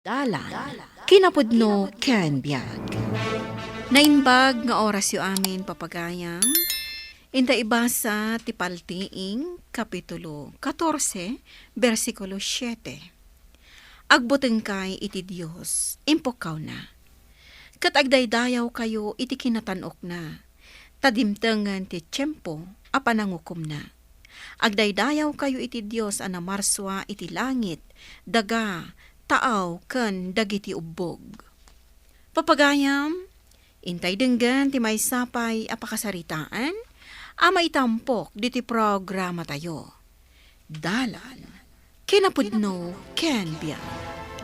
Dalan, kinapudno ken biag. Naimbag nga oras yu amin papagayam, inda ibasa ti Paltiing, Kapitulo 14, versikulo 7. Agbuteng kay iti Diyos, impokaw na. Kat agdaydayaw kayo iti kinatanok na, tadimtengan ti tiyempo, apanangukom na. Agdaydayaw kayo iti Diyos anamarswa iti langit, daga, taaw ken dagiti ubbog. Papagayam, intay denggan ti maysapay apakasaritaan, ama itampok diti programa tayo. Dalan, kinapudno ken biag.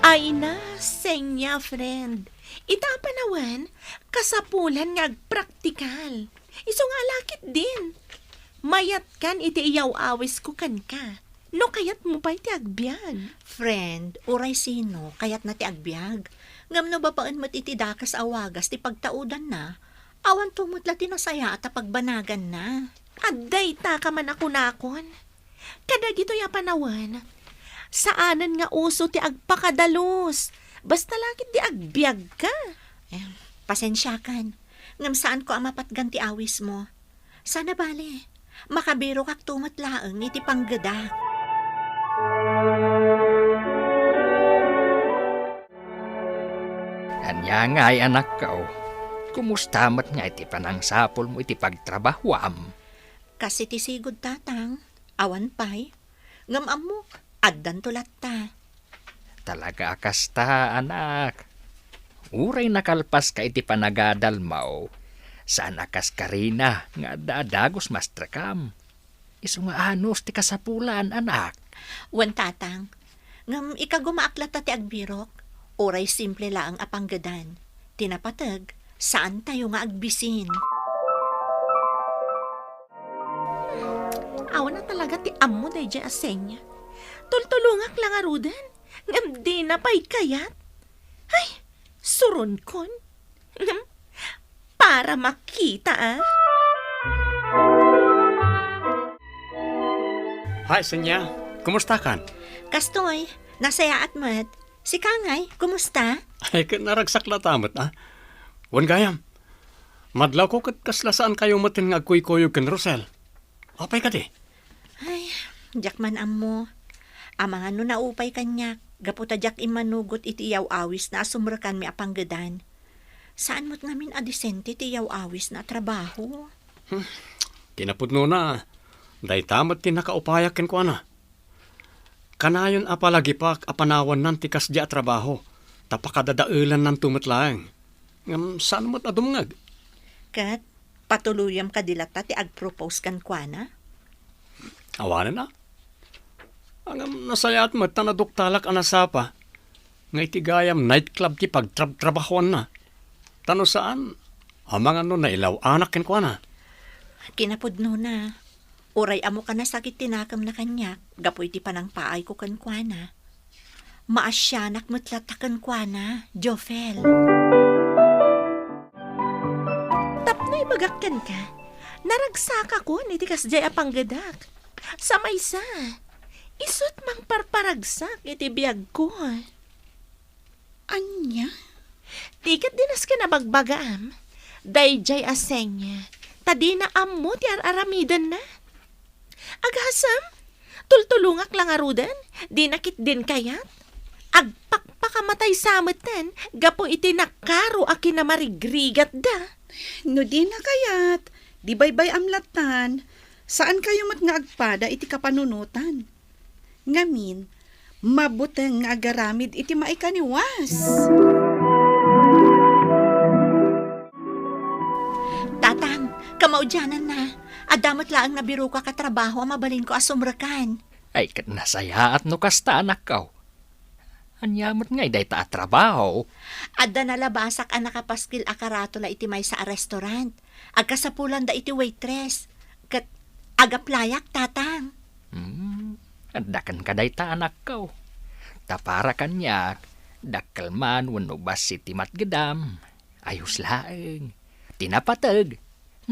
Ay na, senya friend. Ita panawan, kasapulan nga agpraktikal. Iso nga lakit din. Mayat kan iti iyaw awis ko kan ka. No kayat mo pa iti agbyag. Friend, uray sino, kayat na ti agbyag. Ngam no bapaan mat iti dakas awagas ti pagtaudan na. Awan tumutla ti nasaya at pagbanagan na. Adday ta ka man ako nakon. Kadag ito ya panawan. Saanan nga uso ti agpakadalos. Basta lakit ti agbyag ka. Pasensya kan. Ngam saan ko amapatgan ti awis mo. Sana bale, makabiro kak tumatlaang iti panggadak. Anya nga ay anak ka, kumusta mat nga iti panangsapol mo iti pagtrabahuam? Kasi ti sigod tatang, awan pay. Ngam amok, addan tulat ta. Talaga akasta, anak. Uray nakalpas ka iti panagadal mo. Saan akas karina nga dadagos mastrakam. Isu nga anos ti kasapulan, anak. Wan tatang, ngam ikagumaaklat ta ti agbirok, oray simple la ang apanggadan. Tinapatag, saan tayo nga agbisin? Awan na talaga ti amo day dya asenya. Tultulungak lang arudan. Ngam di na pa'y kayat. Ay, suron kon. Para makita Hi, Senya. Kumusta kan? Kastoy, nasaya at mat. Si Kangay, kumusta? Ay, naragsak la tamat, ah. Wan gayam. Madlaw ko kat kaslasaan kayo matin nga agkuy-kuyog kan Rosel. Apay ka di? Ay, jak man amo. Amang ano na upay kanyak. Gaputa jak imanugot iti yaw awis na asumrakan mi apanggadan. Saan mo't ngamin adisente ti yaw awis na trabaho? Kinapudno na. Day tamat tinakaupayak ken ko na. Kanayon apalagipak apanawan nan tikas di trabaho. Tapakadadaulan nan tumatlaang. Ngam saan mo't adumngag? Kat, patuluyam kadilata ti agpropose kan kwa na? Awanan na. Angam nasayat mo't tanaduktalak anasapa. Nga itigayam nightclub ti pagtrabahuan na. Tano saan? Amang ano na ilaw anak ken kwa na. Kinapudno na. Uray amo ka na sakit tinakam na kanyak. Gapoy ti panang paay ko kan kwa na. Maasyanak mutlatakan kwa na, Jofel. Tapnoy bagakkan ka. Naragsaka ko ni tikas jay apanggadak. Sa maysa. Isot mang parparagsak iti biyag ko. Anya? Tikat dinas ka na bagbagaam. Dayjay asenya. Tadi na amo ti aramidan na. Aghasam, tultulungak lang arudan. Di nakit din kayat. Agpakpakamatay samatan. Gapo iti nakaro aki na marigrigat da. No di na kayat, di baybay amlatan, saan kayo mat nga agpada iti kapanunutan? Ngamin, mabuteng nga agaramid iti maikaniwas. Tatang, kamaudyanan na. Adamot laang nabiro ka katrabaho mabalin ko asumrakan. Ay kat nasaya at no kasta, anak ka. Anyamot nga day ta trabaho. Adda nalabasak ang nakapaskil akaratula iti may sa restaurant. Agkasapulan da iti waitress. Kat agaplayak, tatang. Dakan ka day ta, anak ka. Tapara kanyak, dakkel man wano bas si timat gedam. Ayos laeng. Tinapatag,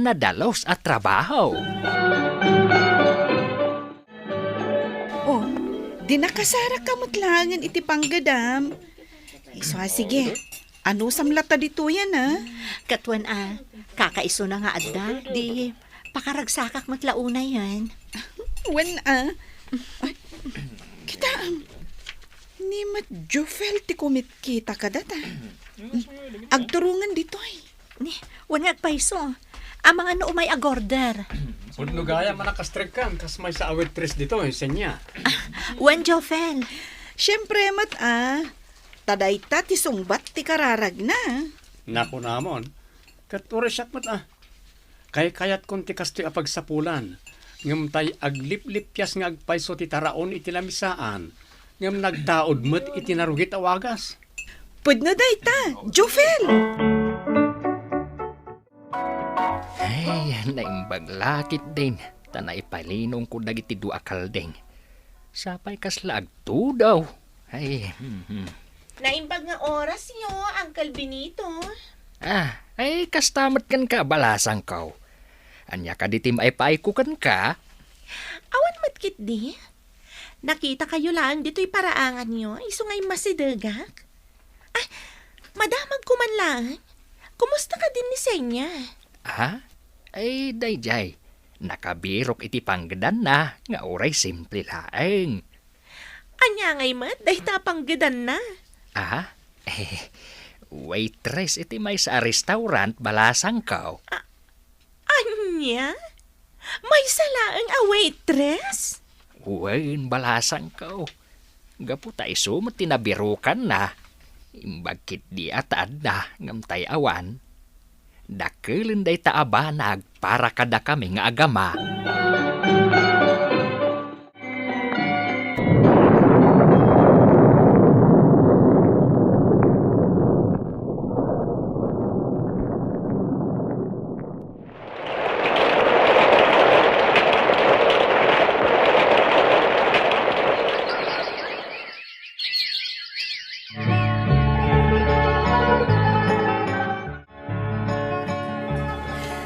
nadalos at trabaho. Oh, Di nakasara kamot langan iti panggadam. So, sige. Ano samlata dito yan, ha? Katwan kakaiso na nga adda. Di, pakaragsakak matlauna yan. Wen, Ay, kita, ni mat Jofel ti kumit kita ka data. Agturungan dito, ay. Ni, wala paiso. Ang mga no umay agorder. Pudno gaya manakastrek kan, kas may sa awit tres dito, senya. Wan Jofel. Siyempre, mat, taday ta ti sungbat ti kararag na. Naku namon, katuro siyak mat kayat kon ti kastoy apagsapulan, ngam tay aglip-lipyas nga agpayso ti taraon iti lamisaan, ngam nagtaod met iti narugit awagas. Pudno day ta, Jofel! Ay, naimbag lakit din. Tanay palinong ko dagiti dua kaldeng. Sapay kasla agtudaw. Ay, Naimbag nga oras yo, Uncle Benito. ay kastamat kan ka balasang kaw. Anya ka ditim ay paikukan ka. Awan matkit di. Nakita kayo lang dito'y paraangan nyo. Iso nga'y masidagak. Ay, madamag ko man lang. Kumusta ka din ni Senya? Ay, dayjay. Nakabirok iti panggedan na. Nga oray simple laeng. Anya nga'y mat, dahi tapang gadan na. Waitress iti may sa restaurant balasang kaw. Anya? May salaang a waitress? Uwain balasang kaw. Gaputa iso mo tinabirukan na. Imbagkit di atad na ngamtay awan. Dakelin day taabanag para kada kami nga agama.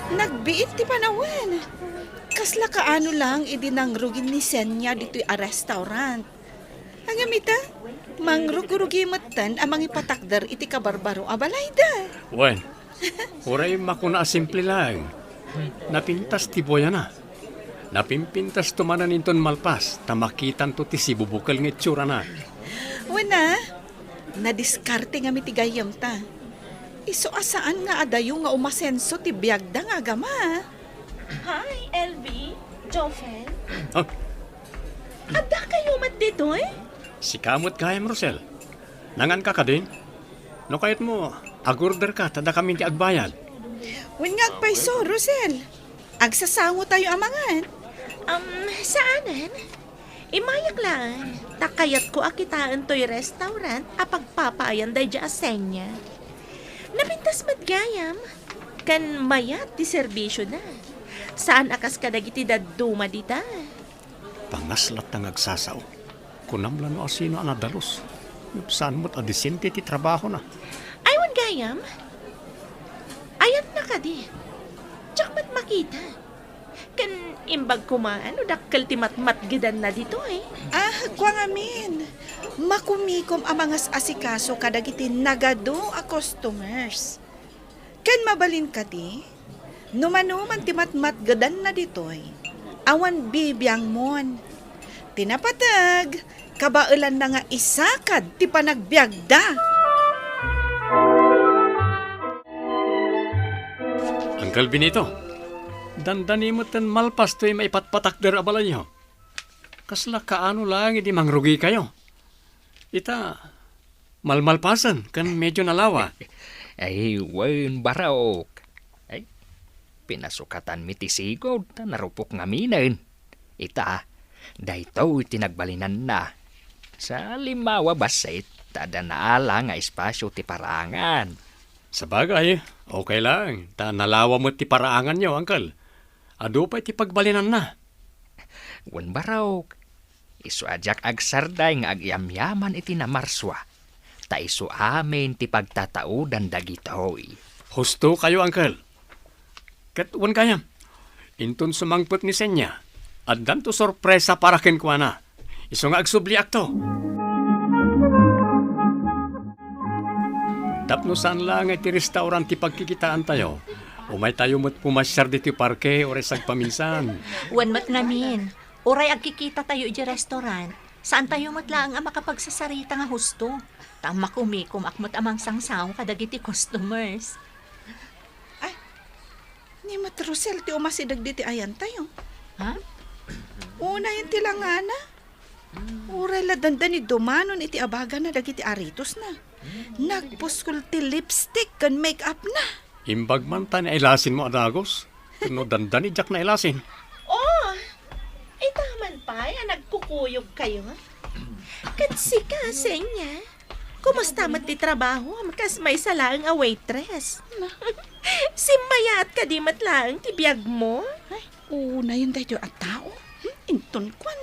Nagbiit ti panawan. Kasla kaano lang idinangrugin ni Senya dito'y a restaurant. Ang amita, mangrugurugi matan amang ipatakdar iti kabarbaro abalayda. Wen, oray makuna simple lang. Napintas ti boya na. Napimpintas tumanan inton malpas, tamakitan to ti sibubukal ng itsura na. Wana, nadiskarte nga mitigayam ta. Iso asaan nga adayo nga umasenso ti biyagda nga agama. Hi, LV, Jofel. Oh, Ada kayo mat dito eh? si kamot gayam, Rosel. Nangan ka din? No kahit mo, agorder ka, tada kami ti agbayad. Wen nga agpayso, Rosel. Agsasango tayo amangan. Saanan? Imayak lang. Takayat ko akitaan to'y restaurant apagpapayan day dya asenya. Napintas matgayam. Kan mayat ti serbisyo na. Saan akas kadagiti daduma dita? Pangaslat ang agsasaw. Kunamlan mo asino ang adalos. Saan mo't adisente ti trabaho na. Aywan gayam. Ayan na ka di. Tsak mat makita. Kan imbag kumaan o dakkel ti matmatgidan na dito eh. Kwang amin. Makumikom ang mga asikaso kadagiti nagado a customers. Ken mabalin ka di, numanuman ti matmatgadan na ditoy. Awan bibiyang mon. Tinapatag, kabailan na nga isakad ti panagbiagda. Uncle Benito, dandani mo tan malpas to'y maipatpatakder abala niyo. Kasla kaano lang hindi mangrugi kayo. Ita, malmalpasan, kan medyo nalawa. Ay, wen baraok. Ay, pinasukatan mi ti sigod, narupok nga minen. Ita, dayto tinagbalinan na. Sa limawa basit, tada naala nga espasyo ti parangan. Sa bagay, okay lang. Ta nalawa mo ti paraangan niyo, Uncle. Ado pa ti pagbalinan na. Wen baraok. Isu ajak agsarday nga agyamyaman iti namarswa. Ta isu amin ti pagtataudan dagitoy. Husto kayo, Uncle. Katwan kayam. Inton sumangpot ni Senya. Addan to sorpresa para kenkwana. Isu nga agsubli akto. Tapno saan lang iti restaurant ti pagkikitaan tayo. Umay tayo mo't pumasyar dito parke o resag paminsan. Wan mat ngamin. Uray agkikita tayo iti restaurant. Saan tayo matlaang ang makapagsasarita nga husto? Tama kumikom akmat amang sangsaw kadagiti customers. Ni Matrosel ti umasidag diti ayan tayo. Ha? Una yun ti langana. Uray la dandan ni dumanon iti abaga na dagiti aritos na. Nagpuskol ti lipstick kan make-up na. Imbag man ta na ilasin mo, Adagos. Kuno dandan ni Jack na ilasin. Oh, ay taman pa, nagkukuyog kayo. Katsi ka, Senya. Kumusta man ti trabaho? Makas may salaang a waitress. Simayat ka di matlaang ti biyag mo? Una yun tayo at tao. Inton kwan.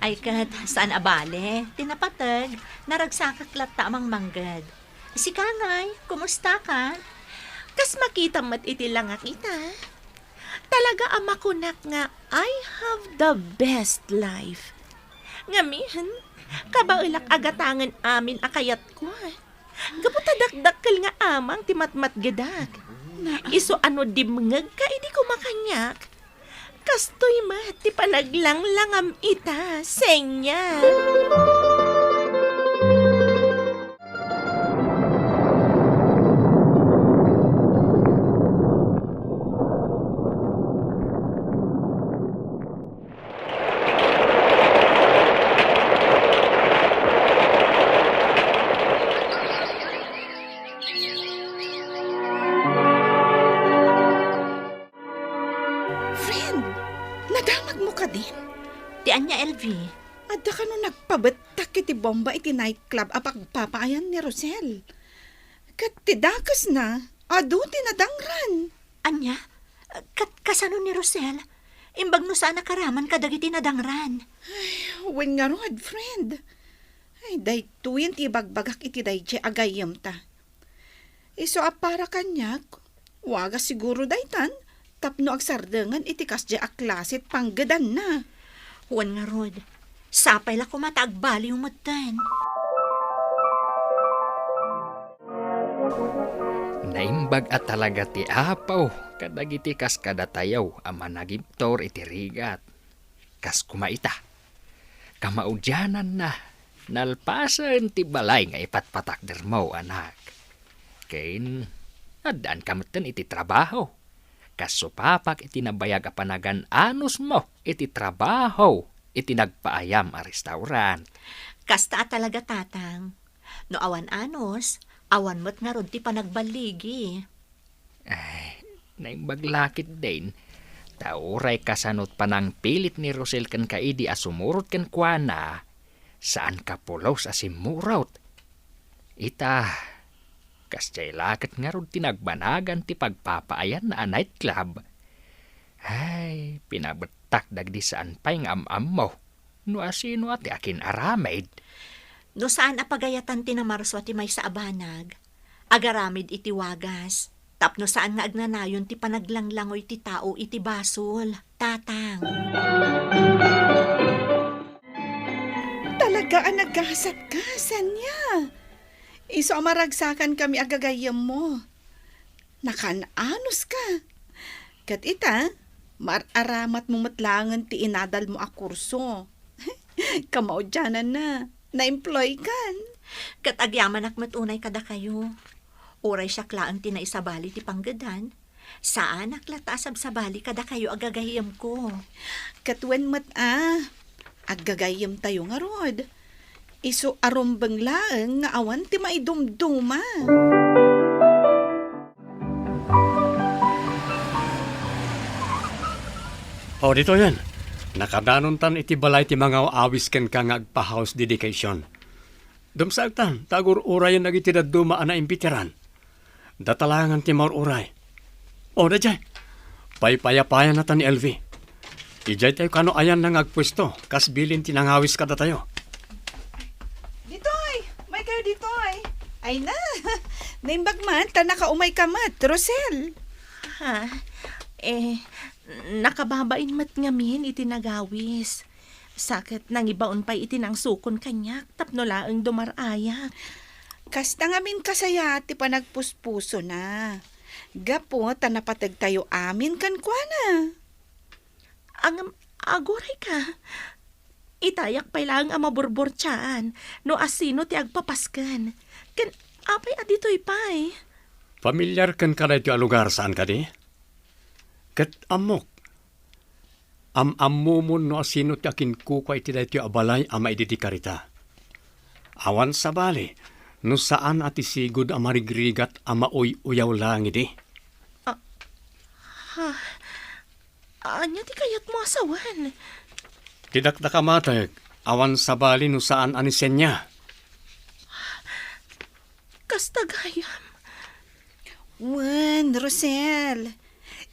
Ay kat, saan abale? Tinapatag, naragsakak lata amang manggad. Si Kangay, kumusta ka? Kas makita mat iti lang kita. Talaga ama ko nga, I have the best life. Ngamihan, kabailak agatangan amin akayat ko. Gaputa dakdakkel nga amang timatmat gedak. Iso ano dimngeg ka, idi ko makanyak. Kastoy mat, ti panaglanglangam ita, Senya. Friend, nadamag mo ka din. Ti anya LV. Adda ka no nagpabatak iti bomba iti nightclub apagpapaayan ni Rosel. Kat tidakas na, adu tinadangran. Anya? Kasano ni Rosel? Imbag no saan nakaraman kadagiti nadangran. Wen nga rod, friend. Ay, daytuyen ti bagbagak iti dayje agayam ta. Iso para kanyak, waga siguro daytan, tapno agsardengan iti kasya a klasit panggadan na. Huwan nga rod. Sapay la kumatagbali yung matan. Naimbag at talaga ti apaw, kadagiti kas kadatayaw, ama nagiptor iti rigat. Kas kumaita. Kamaudyanan na, nalpasan ti balay nga ipatpatakder mo, anak. Kain, adaan kamatan iti trabaho. Kas supapak iti nabayag a panagan anus mo iti trabaho, iti nagpaayam a restaurant. Kasta talaga tatang. No awan anos, awan mo't nga rod ti panagbaligi. Ay, naimbaglakit din. Tauray kasanot pa ng pilit ni Rosel kan kaidi asumurot kan kuana. Saan ka pulos asimurot? Ita, kasjay lakit nga rod tinagbanagan ti pagpapaayan na nightclub. Ay, pinabetak dagdi saan pa'y am-am mo. No asino ati akin aramid. No saan apagayatan ti namarso ti may sa abanag. Agaramid iti wagas. Tapno saan nga agnanayon ti panaglanglangoy ti tao iti basol. Tatang. Talaga ang nagkasat-kasan niya. Iso amaragsakan kami agagayam mo. Nakananos ka. Kat ita, mararamat mo matlangan ti inadal mo a kurso. Kamaudyanan na, na-employ kan. Kat agyaman akmatunay kada kayo. Uray siya klaan ti naisabali ti panggadan. Saan aklatasab sabali kada kayo agagayam ko. Katwen mat agagayam tayo nga rod. Iso arumbang laeng nga awan ti maidumduma. O, dito yan. Nakadanon tan iti balay ti mga awis ken ka nga agpa-house dedication. Dumsagtan, tagur uray yung nagitidad dumaan na imbitiran. Datalangan ti maur uray. O, dajay. Paypayapayan na tan ni LV. Ijay tayo kano ayan nang agpwesto, kas bilin ti nangawis kada tayo. Ditoy! May kayo ditoy! Ay na! Naimbag man, ta nakaumay ka mat, Rosel. Ha? Nakababain mat ngamin iti nagawis. Sakit nang ibaon pa iti nang sukon kanyak, tapno laeng dumarayak. Kasta ngamin kasaya ti panagpuspuso na. Gapo, tanapatag tayo amin kan kwa na. Ang agoray ka. Itayak pa lang ang maburburtsaan no asino ti agpapaskan. Kan apay adito'y pay. Pamilyar kan ka na ito lugar saan ka di? Kat amok. Amumon no asino ti akin kuka iti da ito abalay ama iditi karita. Awan sa bali, no saan ati sigod amarigrigat ama uyaw lang idi. Anya ti kayat mo asawan. Tidak na kamatag, awan sa bali no saan anisenya. Kastagayam. Wen, Rosel.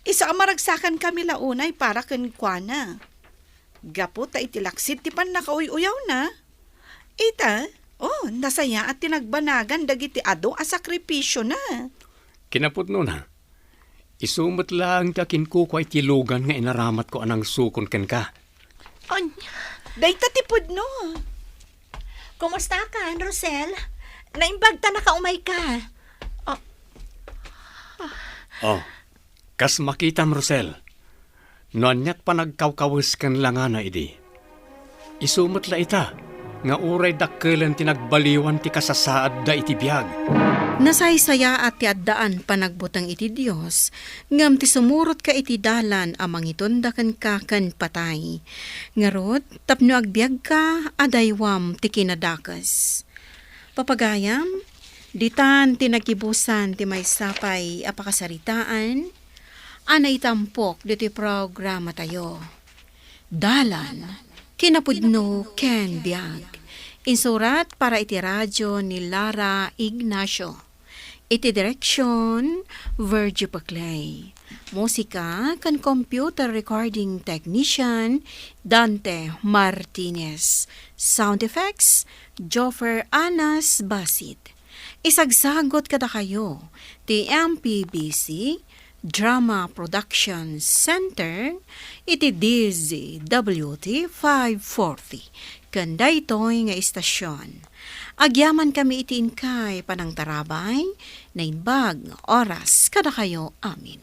Isa amaragsakan kami launay para kan kwa na. Gapo ta itilaksit ti pan nakauyaw na. Ita, nasaya at tinagbanagan dagiti ado a sakripisyo na. Kinapot no na. Isumot lang ti akin kuka iti lugan nga inaramat ko anang sukon ken ka. Anya. Day tatipod no. Kumusta ka, Rosel? Naimbag ta nakaumay ka. Oh, kas makitam Rosel. Noanyat pa nagkawkawis kan lang na idi. Isumot la ita, nga uray dakkelan tinagbaliwan ti kasasaad da iti biyag. Nasaysaya at ti addaan panagbutang iti Dios, ngam ti sumurot ka iti dalan amang itondakan ka kan patay. Ngarot, tapno agbyag ka, adaywam ti kinadakas. Papagayam, ditan tinagibusan ti may sapay apakasaritaan, anay tampok diti programa tayo. Dalan, kinapudno ken biag. Insurat para iti radyo ni Lara Ignacio. Iti direksyon, Virgie Paclay. Musika kan computer recording technician, Dante Martinez. Sound effects, Joffer Anas Basit. Isagsagot kada kayo, ti MPBC Drama Production Center, iti DZWT 540. Kanda ito'y nga istasyon. Agyaman kami itiin kay panang tarabay, na inbag oras kada kayo amin.